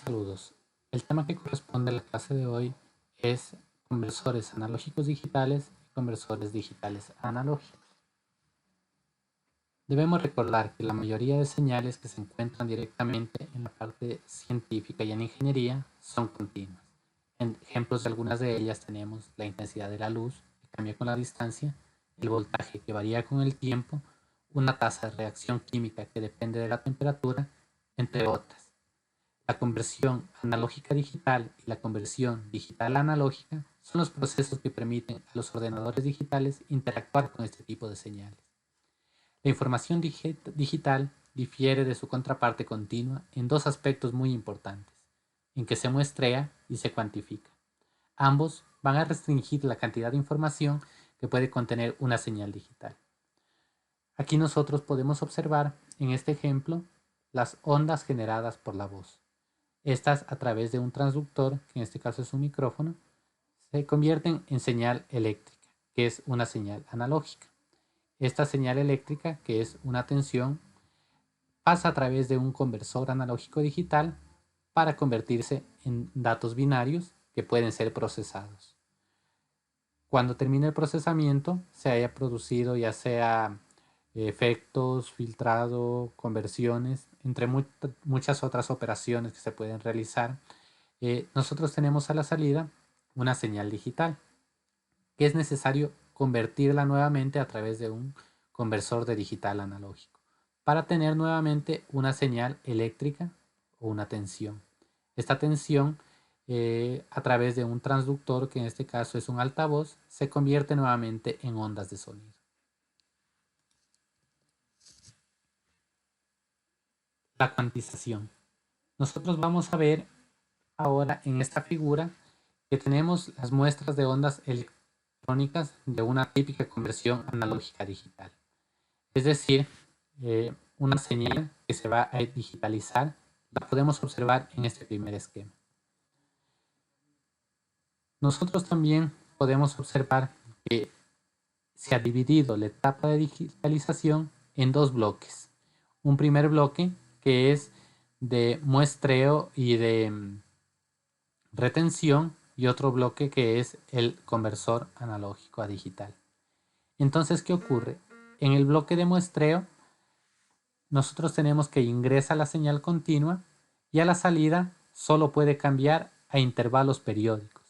Saludos. El tema que corresponde a la clase de hoy es conversores analógicos digitales y conversores digitales analógicos. Debemos recordar que la mayoría de señales que se encuentran directamente en la parte científica y en ingeniería son continuas. En ejemplos de algunas de ellas tenemos la intensidad de la luz, que cambia con la distancia, el voltaje que varía con el tiempo, una tasa de reacción química que depende de la temperatura, entre otras. La conversión analógica digital y la conversión digital analógica son los procesos que permiten a los ordenadores digitales interactuar con este tipo de señales. La información digital difiere de su contraparte continua en dos aspectos muy importantes, en que se muestrea y se cuantifica. Ambos van a restringir la cantidad de información que puede contener una señal digital. Aquí nosotros podemos observar en este ejemplo las ondas generadas por la voz. Estas, a través de un transductor, que en este caso es un micrófono, se convierten en señal eléctrica, que es una señal analógica. Esta señal eléctrica, que es una tensión, pasa a través de un conversor analógico digital para convertirse en datos binarios que pueden ser procesados. Cuando termine el procesamiento, se haya producido ya sea efectos, filtrado, conversiones, entre muchas otras operaciones que se pueden realizar, nosotros tenemos a la salida una señal digital, que es necesario convertirla nuevamente a través de un conversor de digital analógico, para tener nuevamente una señal eléctrica o una tensión. Esta tensión, a través de un transductor, que en este caso es un altavoz, se convierte nuevamente en ondas de sonido. La cuantización. Nosotros vamos a ver ahora en esta figura que tenemos las muestras de ondas electrónicas de una típica conversión analógica digital. Es decir, una señal que se va a digitalizar la podemos observar en este primer esquema. Nosotros también podemos observar que se ha dividido la etapa de digitalización en dos bloques. Un primer bloque que es de muestreo y de retención, y otro bloque que es el conversor analógico a digital. Entonces, ¿qué ocurre? En el bloque de muestreo, nosotros tenemos que ingresa la señal continua y a la salida solo puede cambiar a intervalos periódicos.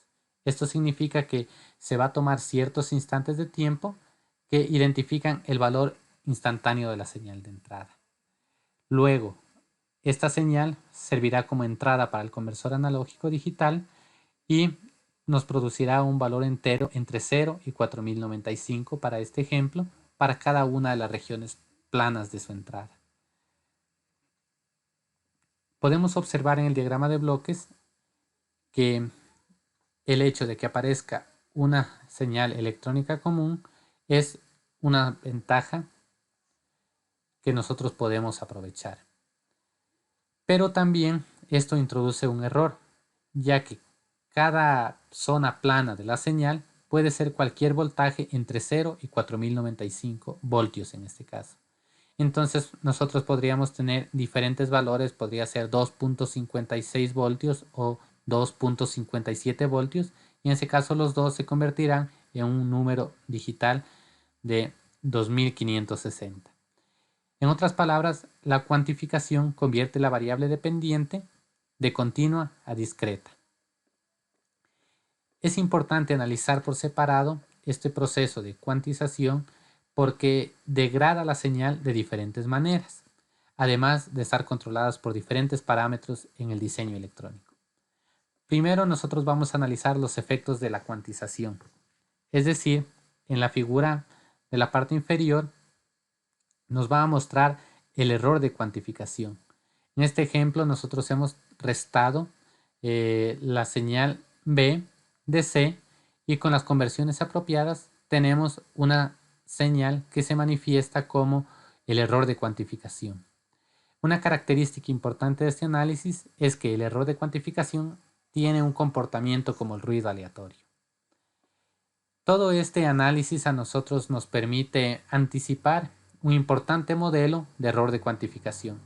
Esto significa que se va a tomar ciertos instantes de tiempo que identifican el valor instantáneo de la señal de entrada. Luego, esta señal servirá como entrada para el conversor analógico digital y nos producirá un valor entero entre 0 y 4095 para este ejemplo, para cada una de las regiones planas de su entrada. Podemos observar en el diagrama de bloques que el hecho de que aparezca una señal electrónica común es una ventaja que nosotros podemos aprovechar. Pero también esto introduce un error, ya que cada zona plana de la señal puede ser cualquier voltaje entre 0 y 4095 voltios en este caso. Entonces nosotros podríamos tener diferentes valores, podría ser 2.56 voltios o 2.57 voltios, y en ese caso los dos se convertirán en un número digital de 2560. En otras palabras, la cuantificación convierte la variable dependiente de continua a discreta. Es importante analizar por separado este proceso de cuantización porque degrada la señal de diferentes maneras, además de estar controladas por diferentes parámetros en el diseño electrónico. Primero nosotros vamos a analizar los efectos de la cuantización, es decir, en la figura de la parte inferior nos va a mostrar el error de cuantificación. En este ejemplo nosotros hemos restado la señal B de C y con las conversiones apropiadas tenemos una señal que se manifiesta como el error de cuantificación. Una característica importante de este análisis es que el error de cuantificación tiene un comportamiento como el ruido aleatorio. Todo este análisis a nosotros nos permite anticipar un importante modelo de error de cuantificación.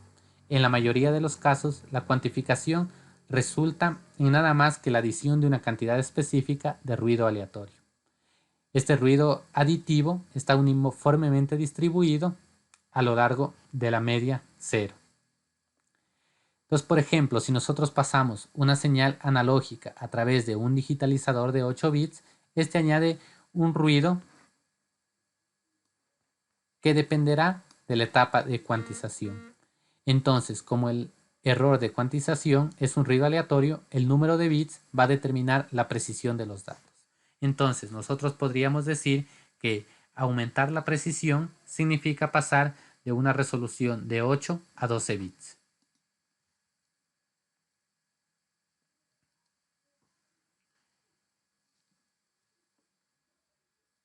En la mayoría de los casos, la cuantificación resulta en nada más que la adición de una cantidad específica de ruido aleatorio. Este ruido aditivo está uniformemente distribuido a lo largo de la media cero. Entonces, por ejemplo, si nosotros pasamos una señal analógica a través de un digitalizador de 8 bits, este añade un ruido que dependerá de la etapa de cuantización. Entonces, como el error de cuantización es un ruido aleatorio, el número de bits va a determinar la precisión de los datos. Entonces, nosotros podríamos decir que aumentar la precisión significa pasar de una resolución de 8 a 12 bits.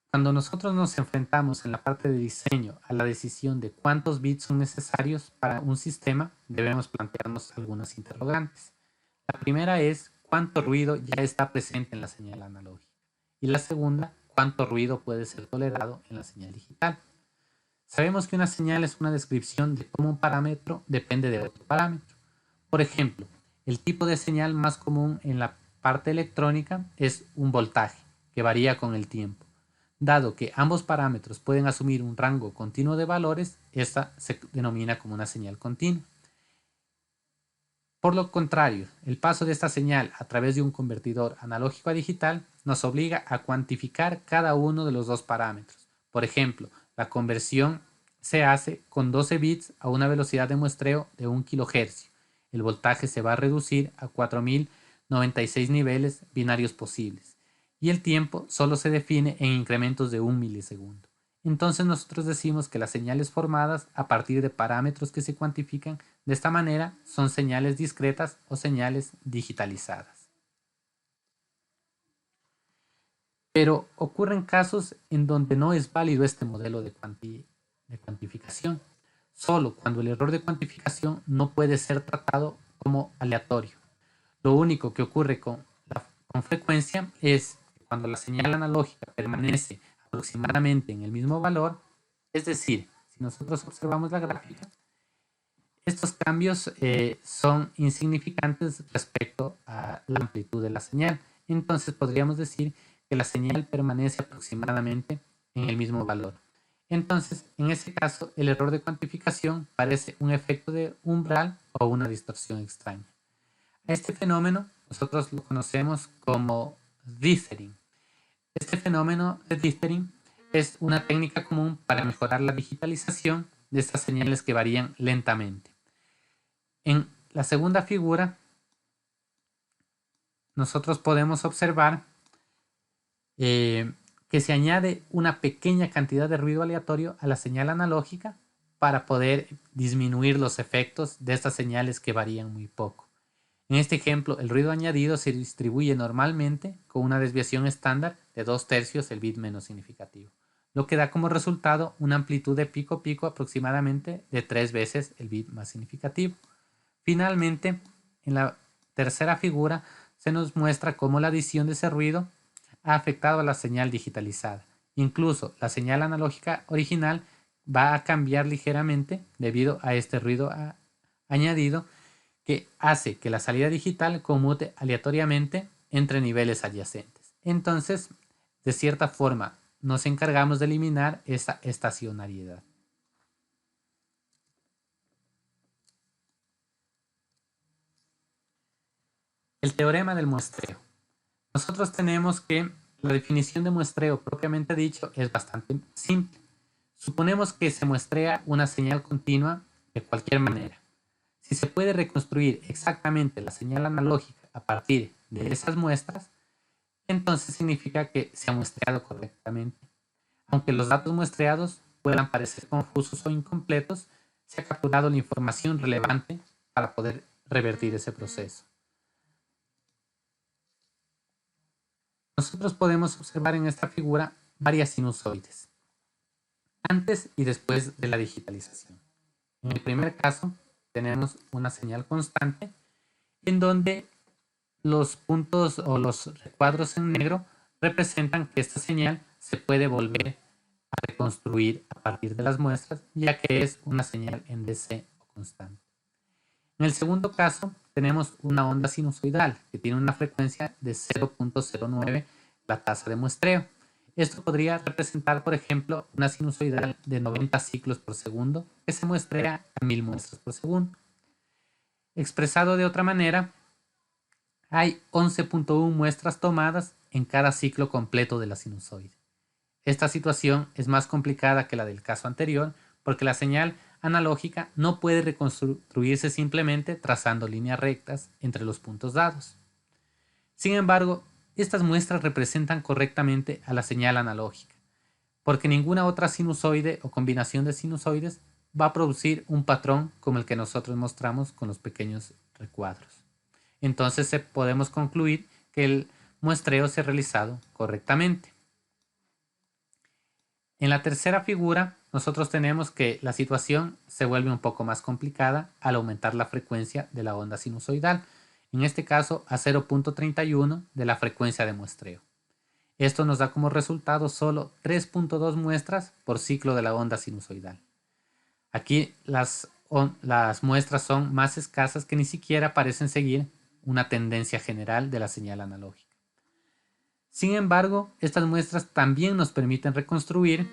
Cuando nosotros nos enfrentamos en la parte de diseño a la decisión de cuántos bits son necesarios para un sistema, debemos plantearnos algunas interrogantes. La primera es cuánto ruido ya está presente en la señal analógica. Y la segunda, cuánto ruido puede ser tolerado en la señal digital. Sabemos que una señal es una descripción de cómo un parámetro depende de otro parámetro. Por ejemplo, el tipo de señal más común en la parte electrónica es un voltaje, que varía con el tiempo. Dado que ambos parámetros pueden asumir un rango continuo de valores, esta se denomina como una señal continua. Por lo contrario, el paso de esta señal a través de un convertidor analógico a digital nos obliga a cuantificar cada uno de los dos parámetros. Por ejemplo, la conversión se hace con 12 bits a una velocidad de muestreo de 1 kHz. El voltaje se va a reducir a 4096 niveles binarios posibles y el tiempo solo se define en incrementos de 1 milisegundo. Entonces nosotros decimos que las señales formadas a partir de parámetros que se cuantifican de esta manera son señales discretas o señales digitalizadas. Pero ocurren casos en donde no es válido este modelo de cuantificación, solo cuando el error de cuantificación no puede ser tratado como aleatorio. Lo único que ocurre con frecuencia es que cuando la señal analógica permanece aproximadamente en el mismo valor, es decir, si nosotros observamos la gráfica, estos cambios son insignificantes respecto a la amplitud de la señal. Entonces podríamos decir que la señal permanece aproximadamente en el mismo valor. Entonces, en ese caso, el error de cuantificación parece un efecto de umbral o una distorsión extraña. A este fenómeno nosotros lo conocemos como dithering. Este fenómeno de dithering es una técnica común para mejorar la digitalización de estas señales que varían lentamente. En la segunda figura, nosotros podemos observar que se añade una pequeña cantidad de ruido aleatorio a la señal analógica para poder disminuir los efectos de estas señales que varían muy poco. En este ejemplo, el ruido añadido se distribuye normalmente con una desviación estándar de 2/3 el bit menos significativo, lo que da como resultado una amplitud de pico-pico aproximadamente de 3 veces el bit más significativo. Finalmente, en la tercera figura se nos muestra cómo la adición de ese ruido ha afectado a la señal digitalizada. Incluso la señal analógica original va a cambiar ligeramente debido a este ruido añadido que hace que la salida digital conmute aleatoriamente entre niveles adyacentes. Entonces, de cierta forma, nos encargamos de eliminar esa estacionariedad. El teorema del muestreo. Nosotros tenemos que la definición de muestreo propiamente dicho es bastante simple. Suponemos que se muestrea una señal continua de cualquier manera. Si se puede reconstruir exactamente la señal analógica a partir de esas muestras, entonces significa que se ha muestreado correctamente. Aunque los datos muestreados puedan parecer confusos o incompletos, se ha capturado la información relevante para poder revertir ese proceso. Nosotros podemos observar en esta figura varias sinusoides, antes y después de la digitalización. En el primer caso, tenemos una señal constante en donde los puntos o los recuadros en negro representan que esta señal se puede volver a reconstruir a partir de las muestras, ya que es una señal en DC o constante. En el segundo caso, tenemos una onda sinusoidal que tiene una frecuencia de 0.09 la tasa de muestreo. Esto podría representar, por ejemplo, una sinusoidal de 90 ciclos por segundo que se muestrea a 1000 muestras por segundo. Expresado de otra manera, hay 11.1 muestras tomadas en cada ciclo completo de la sinusoide. Esta situación es más complicada que la del caso anterior porque la señal analógica no puede reconstruirse simplemente trazando líneas rectas entre los puntos dados. Sin embargo, estas muestras representan correctamente a la señal analógica, porque ninguna otra sinusoide o combinación de sinusoides va a producir un patrón como el que nosotros mostramos con los pequeños recuadros. Entonces podemos concluir que el muestreo se ha realizado correctamente. En la tercera figura, nosotros tenemos que la situación se vuelve un poco más complicada al aumentar la frecuencia de la onda sinusoidal, en este caso a 0.31 de la frecuencia de muestreo. Esto nos da como resultado solo 3.2 muestras por ciclo de la onda sinusoidal. Aquí las muestras son más escasas que ni siquiera parecen seguir una tendencia general de la señal analógica. Sin embargo, estas muestras también nos permiten reconstruir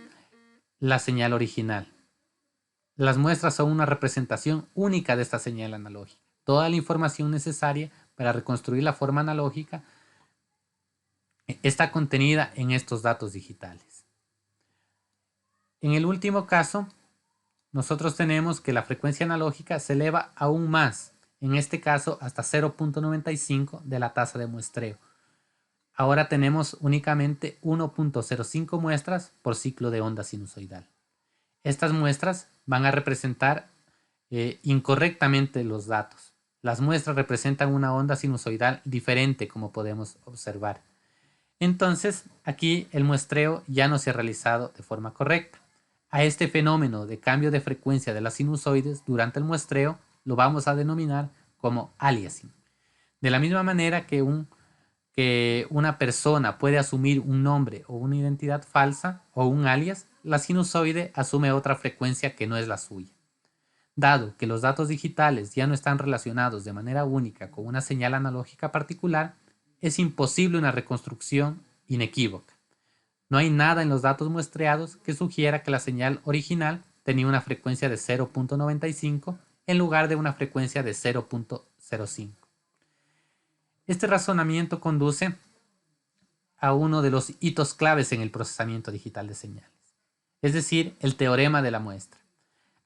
la señal original. Las muestras son una representación única de esta señal analógica. Toda la información necesaria para reconstruir la forma analógica está contenida en estos datos digitales. En el último caso, nosotros tenemos que la frecuencia analógica se eleva aún más, en este caso hasta 0.95 de la tasa de muestreo. Ahora tenemos únicamente 1.05 muestras por ciclo de onda sinusoidal. Estas muestras van a representar incorrectamente los datos. Las muestras representan una onda sinusoidal diferente, como podemos observar. Entonces, aquí el muestreo ya no se ha realizado de forma correcta. A este fenómeno de cambio de frecuencia de las sinusoides durante el muestreo lo vamos a denominar como aliasing. De la misma manera que una persona puede asumir un nombre o una identidad falsa o un alias, la sinusoide asume otra frecuencia que no es la suya. Dado que los datos digitales ya no están relacionados de manera única con una señal analógica particular, es imposible una reconstrucción inequívoca. No hay nada en los datos muestreados que sugiera que la señal original tenía una frecuencia de 0.95 en lugar de una frecuencia de 0.05. Este razonamiento conduce a uno de los hitos claves en el procesamiento digital de señales, es decir, el teorema de la muestra.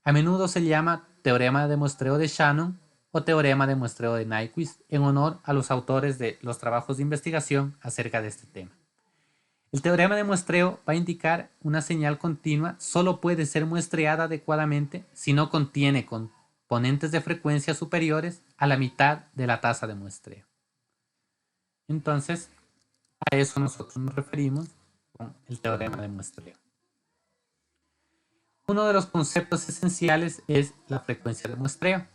A menudo se llama teorema de muestreo de Shannon o teorema de muestreo de Nyquist en honor a los autores de los trabajos de investigación acerca de este tema. El teorema de muestreo va a indicar una señal continua solo puede ser muestreada adecuadamente si no contiene componentes de frecuencia superiores a la mitad de la tasa de muestreo. Entonces, a eso nosotros nos referimos con el teorema de muestreo. Uno de los conceptos esenciales es la frecuencia de muestreo.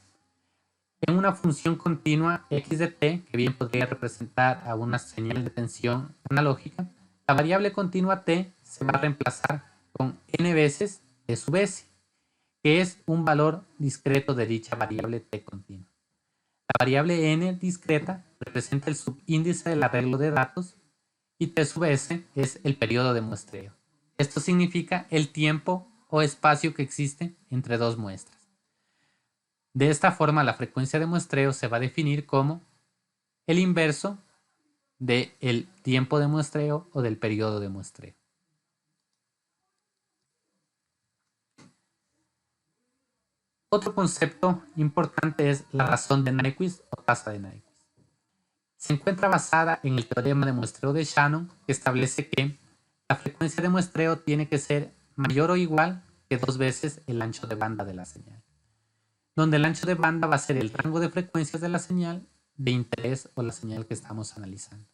En una función continua x de t, que bien podría representar a una señal de tensión analógica, la variable continua t se va a reemplazar con n veces t sub s, que es un valor discreto de dicha variable t continua. La variable n discreta representa el subíndice del arreglo de datos y t sub s es el periodo de muestreo. Esto significa el tiempo o espacio que existe entre dos muestras. De esta forma, la frecuencia de muestreo se va a definir como el inverso del tiempo de muestreo o del periodo de muestreo. Otro concepto importante es la razón de Nyquist o tasa de Nyquist. Se encuentra basada en el teorema de muestreo de Shannon, que establece que la frecuencia de muestreo tiene que ser mayor o igual que 2 veces el ancho de banda de la señal, donde el ancho de banda va a ser el rango de frecuencias de la señal de interés o la señal que estamos analizando.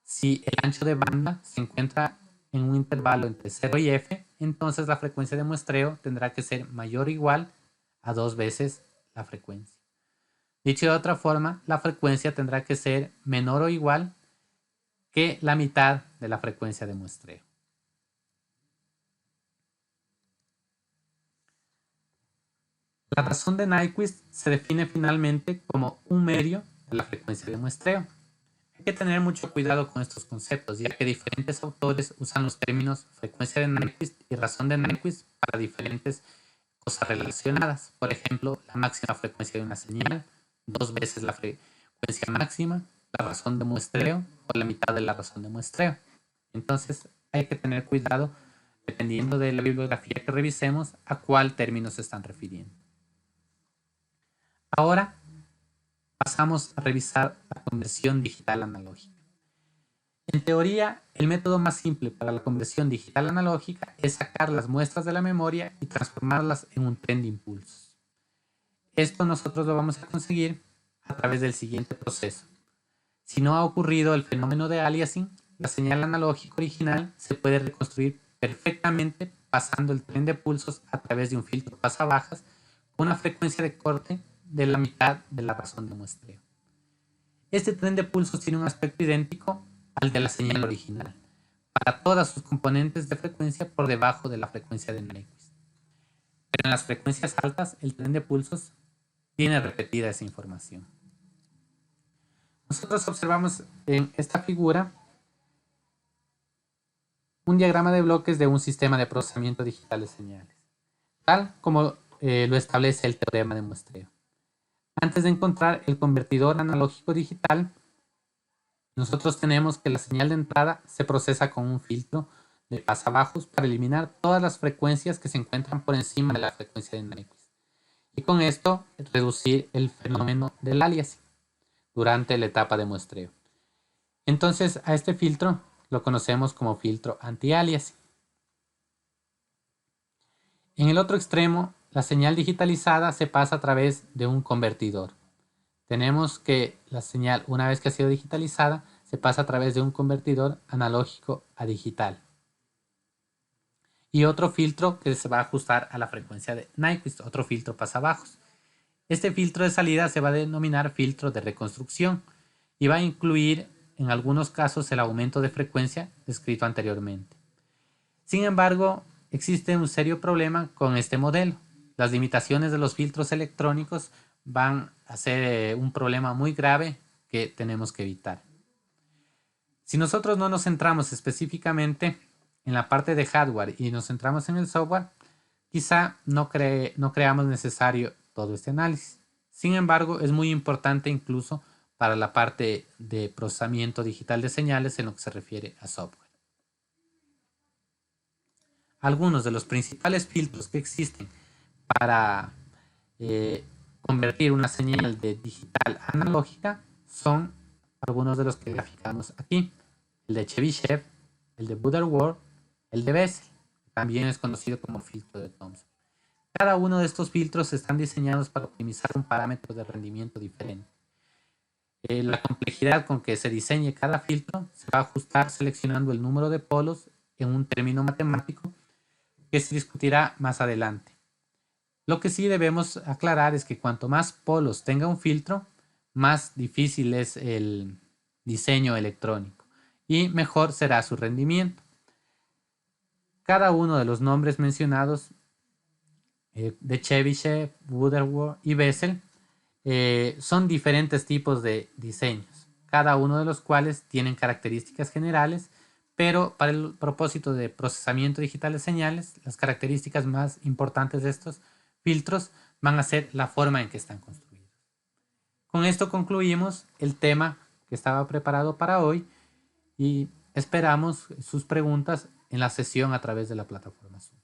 Si el ancho de banda se encuentra en un intervalo entre 0 y f, entonces la frecuencia de muestreo tendrá que ser mayor o igual a 2 veces la frecuencia. Dicho de otra forma, la frecuencia tendrá que ser menor o igual que la mitad de la frecuencia de muestreo. La razón de Nyquist se define finalmente como un medio de la frecuencia de muestreo. Hay que tener mucho cuidado con estos conceptos, ya que diferentes autores usan los términos frecuencia de Nyquist y razón de Nyquist para diferentes cosas relacionadas. Por ejemplo, la máxima frecuencia de una señal, 2 veces la frecuencia máxima, la razón de muestreo o la mitad de la razón de muestreo. Entonces, hay que tener cuidado, dependiendo de la bibliografía que revisemos, a cuál término se están refiriendo. Ahora pasamos a revisar la conversión digital analógica. En teoría, el método más simple para la conversión digital analógica es sacar las muestras de la memoria y transformarlas en un tren de impulsos. Esto nosotros lo vamos a conseguir a través del siguiente proceso. Si no ha ocurrido el fenómeno de aliasing, la señal analógica original se puede reconstruir perfectamente pasando el tren de pulsos a través de un filtro pasabajas con una frecuencia de corte de la mitad de la razón de muestreo. Este tren de pulsos tiene un aspecto idéntico al de la señal original, para todas sus componentes de frecuencia por debajo de la frecuencia de Nyquist. Pero en las frecuencias altas, el tren de pulsos tiene repetida esa información. Nosotros observamos en esta figura un diagrama de bloques de un sistema de procesamiento digital de señales, tal como lo establece el teorema de muestreo. Antes de encontrar el convertidor analógico digital, nosotros tenemos que la señal de entrada se procesa con un filtro de pasabajos para eliminar todas las frecuencias que se encuentran por encima de la frecuencia de Nyquist. Y con esto reducir el fenómeno del aliasing durante la etapa de muestreo. Entonces a este filtro lo conocemos como filtro anti-aliasing. En el otro extremo, la señal digitalizada se pasa a través de un convertidor. Tenemos que la señal, una vez que ha sido digitalizada, se pasa a través de un convertidor analógico a digital. Y otro filtro que se va a ajustar a la frecuencia de Nyquist, otro filtro pasabajos. Este filtro de salida se va a denominar filtro de reconstrucción y va a incluir en algunos casos el aumento de frecuencia descrito anteriormente. Sin embargo, existe un serio problema con este modelo. Las limitaciones de los filtros electrónicos van a ser un problema muy grave que tenemos que evitar. Si nosotros no nos centramos específicamente en la parte de hardware y nos centramos en el software, quizá no creamos necesario todo este análisis. Sin embargo, es muy importante incluso para la parte de procesamiento digital de señales en lo que se refiere a software. Algunos de los principales filtros que existen para convertir una señal de digital a analógica son algunos de los que graficamos aquí. El de Chebyshev, el de Butterworth, el de Bessel, que también es conocido como filtro de Thomson. Cada uno de estos filtros están diseñados para optimizar un parámetro de rendimiento diferente. La complejidad con que se diseñe cada filtro se va a ajustar seleccionando el número de polos en un término matemático que se discutirá más adelante. Lo que sí debemos aclarar es que cuanto más polos tenga un filtro, más difícil es el diseño electrónico y mejor será su rendimiento. Cada uno de los nombres mencionados de Chebyshev, Butterworth y Bessel son diferentes tipos de diseños, cada uno de los cuales tienen características generales, pero para el propósito de procesamiento digital de señales, las características más importantes de estos filtros van a ser la forma en que están construidos. Con esto concluimos el tema que estaba preparado para hoy y esperamos sus preguntas en la sesión a través de la plataforma Zoom.